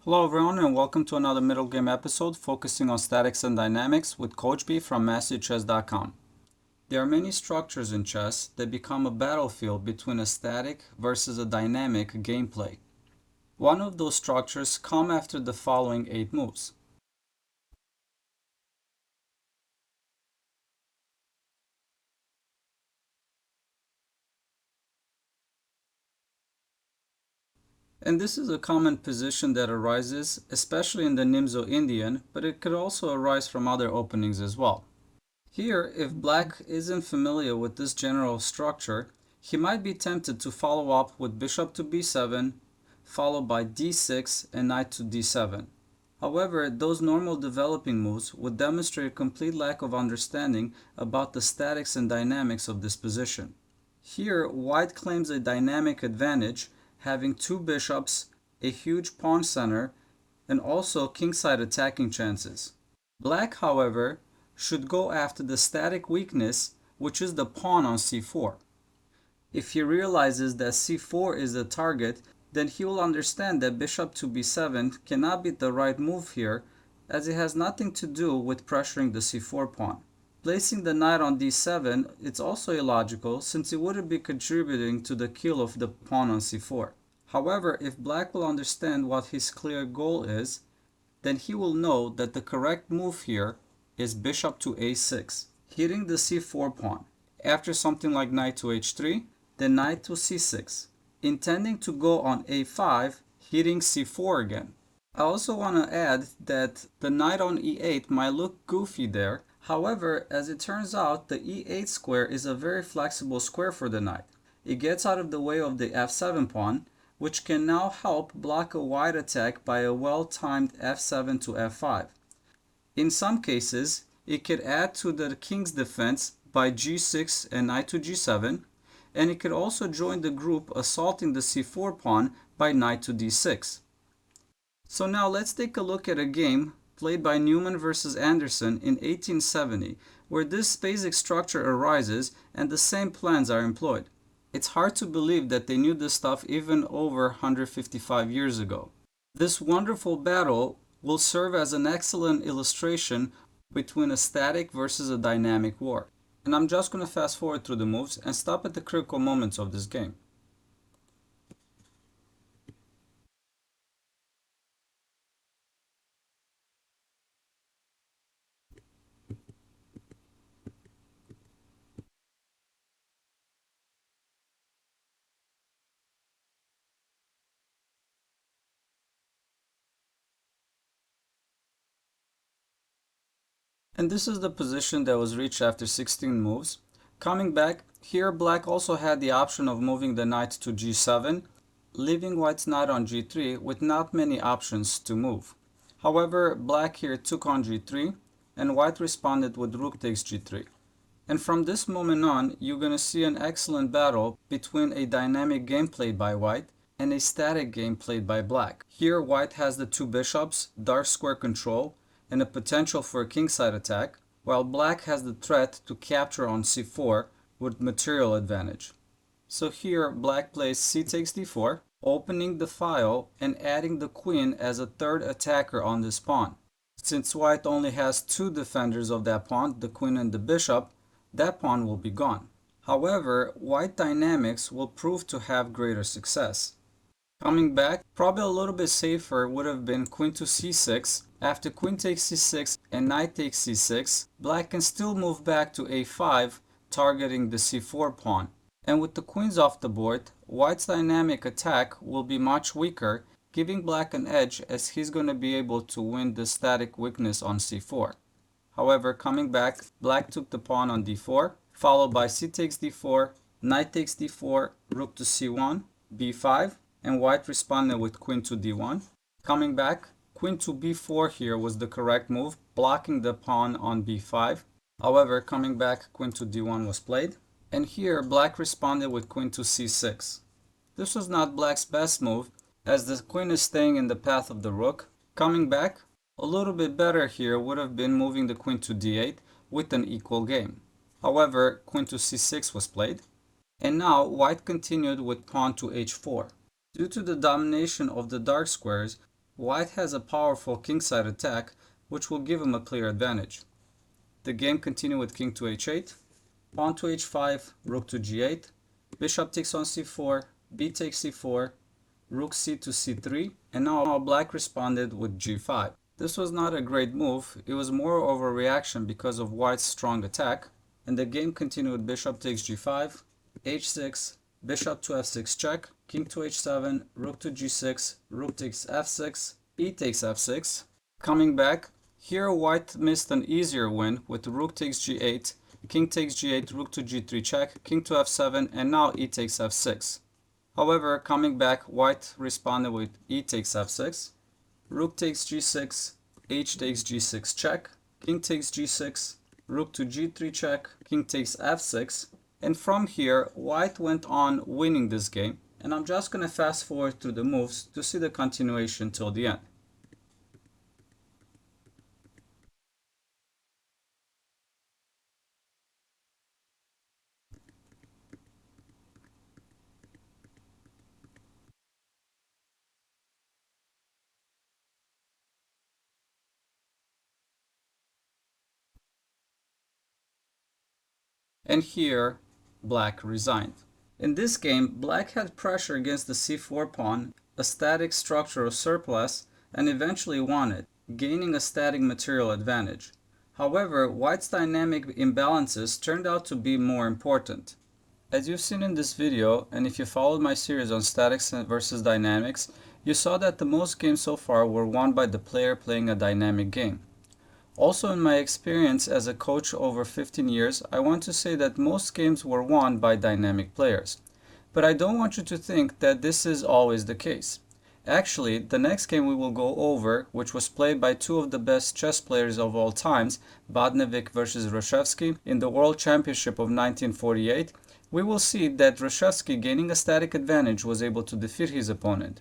Hello everyone and welcome to another Middle Game episode focusing on statics and dynamics with Coach B from MasterClass.com. There are many structures in chess that become a battlefield between a static versus a dynamic gameplay. One of those structures come after the following 8 moves. And this is a common position that arises, especially in the Nimzo Indian, but it could also arise from other openings as well. Here, if Black isn't familiar with this general structure, he might be tempted to follow up with bishop to b7, followed by d6 and knight to d7. However, those normal developing moves would demonstrate a complete lack of understanding about the statics and dynamics of this position. Here, White claims a dynamic advantage, having two bishops, a huge pawn center, and also kingside attacking chances. Black, however, should go after the static weakness, which is the pawn on c4. If he realizes that c4 is the target, then he will understand that bishop to b7 cannot be the right move here, as it has nothing to do with pressuring the c4 pawn. Placing the knight on d7 is also illogical, since it wouldn't be contributing to the kill of the pawn on c4. However, if Black will understand what his clear goal is, then he will know that the correct move here is bishop to a6, hitting the c4 pawn. After something like knight to h3, then knight to c6, intending to go on a5, hitting c4 again. I also want to add that the knight on e8 might look goofy there. However, as it turns out, the e8 square is a very flexible square for the knight. It gets out of the way of the f7 pawn, which can now help block a white attack by a well-timed f7 to f5. In some cases, it could add to the king's defense by g6 and knight to g7, and it could also join the group assaulting the c4 pawn by knight to d6. So now let's take a look at a game played by Neumann versus Anderssen in 1870, where this basic structure arises and the same plans are employed. It's hard to believe that they knew this stuff even over 155 years ago. This wonderful battle will serve as an excellent illustration between a static versus a dynamic war. And I'm just going to fast forward through the moves and stop at the critical moments of this game. And this is the position that was reached after 16 moves. Coming back, here Black also had the option of moving the knight to g7, leaving White's knight on g3 with not many options to move. However, Black here took on g3, and White responded with rook takes g3. And from this moment on, you're going to see an excellent battle between a dynamic game played by White and a static game played by Black. Here, White has the two bishops, dark square control, and a potential for a kingside attack, while Black has the threat to capture on c4 with material advantage. So here, Black plays c takes d4, opening the file and adding the queen as a third attacker on this pawn. Since White only has two defenders of that pawn, the queen and the bishop, that pawn will be gone. However, White dynamics will prove to have greater success. Coming back, probably a little bit safer would have been queen to c6. After queen takes c6 and knight takes c6, Black can still move back to a5, targeting the c4 pawn. And with the queens off the board, White's dynamic attack will be much weaker, giving Black an edge as he's going to be able to win the static weakness on c4. However, coming back, Black took the pawn on d4, followed by c takes d4, knight takes d4, rook to c1, b5, and White responded with queen to d1. Coming back, queen to b4 here was the correct move, blocking the pawn on b5. However, coming back, queen to d1 was played. And here, Black responded with queen to c6. This was not Black's best move, as the queen is staying in the path of the rook. Coming back, a little bit better here would have been moving the queen to d8 with an equal game. However, queen to c6 was played. And now, White continued with pawn to h4. Due to the domination of the dark squares, White has a powerful kingside attack, which will give him a clear advantage. The game continued with king to h8, pawn to h5, rook to g8, bishop takes on c4, b takes c4, rook c to c3, and now black responded with g5. This was not a great move, it was more of a reaction because of white's strong attack, and the game continued with bishop takes g5, h6, bishop to f6 check, king to h7, rook to g6, rook takes f6, e takes f6. Coming back, here white missed an easier win with rook takes g8, king takes g8, rook to g3 check, king to f7, and now e takes f6. However, coming back, white responded with e takes f6, rook takes g6, h takes g6 check, king takes g6, rook to g3 check, king takes f6, and from here, white went on winning this game, and I'm just going to fast forward through the moves to see the continuation till the end. And here, black resigned. In this game, black had pressure against the c4 pawn, a static structure of surplus, and eventually won it, gaining a static material advantage. However, white's dynamic imbalances turned out to be more important. As you've seen in this video, and if you followed my series on statics versus dynamics, you saw that the most games so far were won by the player playing a dynamic game. Also, in my experience as a coach over 15 years, I want to say that most games were won by dynamic players. But I don't want you to think that this is always the case. Actually, the next game we will go over, which was played by two of the best chess players of all times, Badnevik versus Reshevsky, in the World Championship of 1948, we will see that Reshevsky, gaining a static advantage, was able to defeat his opponent.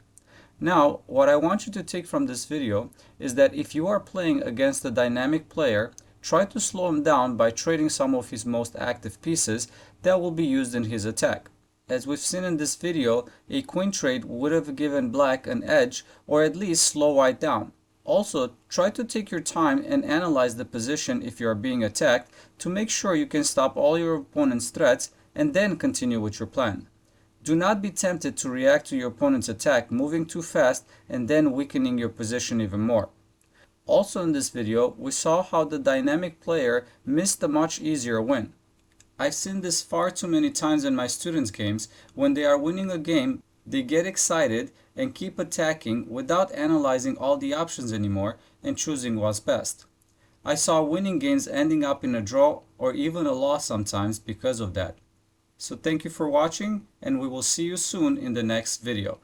Now, what I want you to take from this video is that if you are playing against a dynamic player, try to slow him down by trading some of his most active pieces that will be used in his attack. As we've seen in this video, a queen trade would have given black an edge or at least slow white down. Also, try to take your time and analyze the position if you are being attacked to make sure you can stop all your opponent's threats and then continue with your plan. Do not be tempted to react to your opponent's attack, moving too fast and then weakening your position even more. Also in this video, we saw how the dynamic player missed a much easier win. I've seen this far too many times in my students' games. When they are winning a game, they get excited and keep attacking without analyzing all the options anymore and choosing what's best. I saw winning games ending up in a draw or even a loss sometimes because of that. So thank you for watching, and we will see you soon in the next video.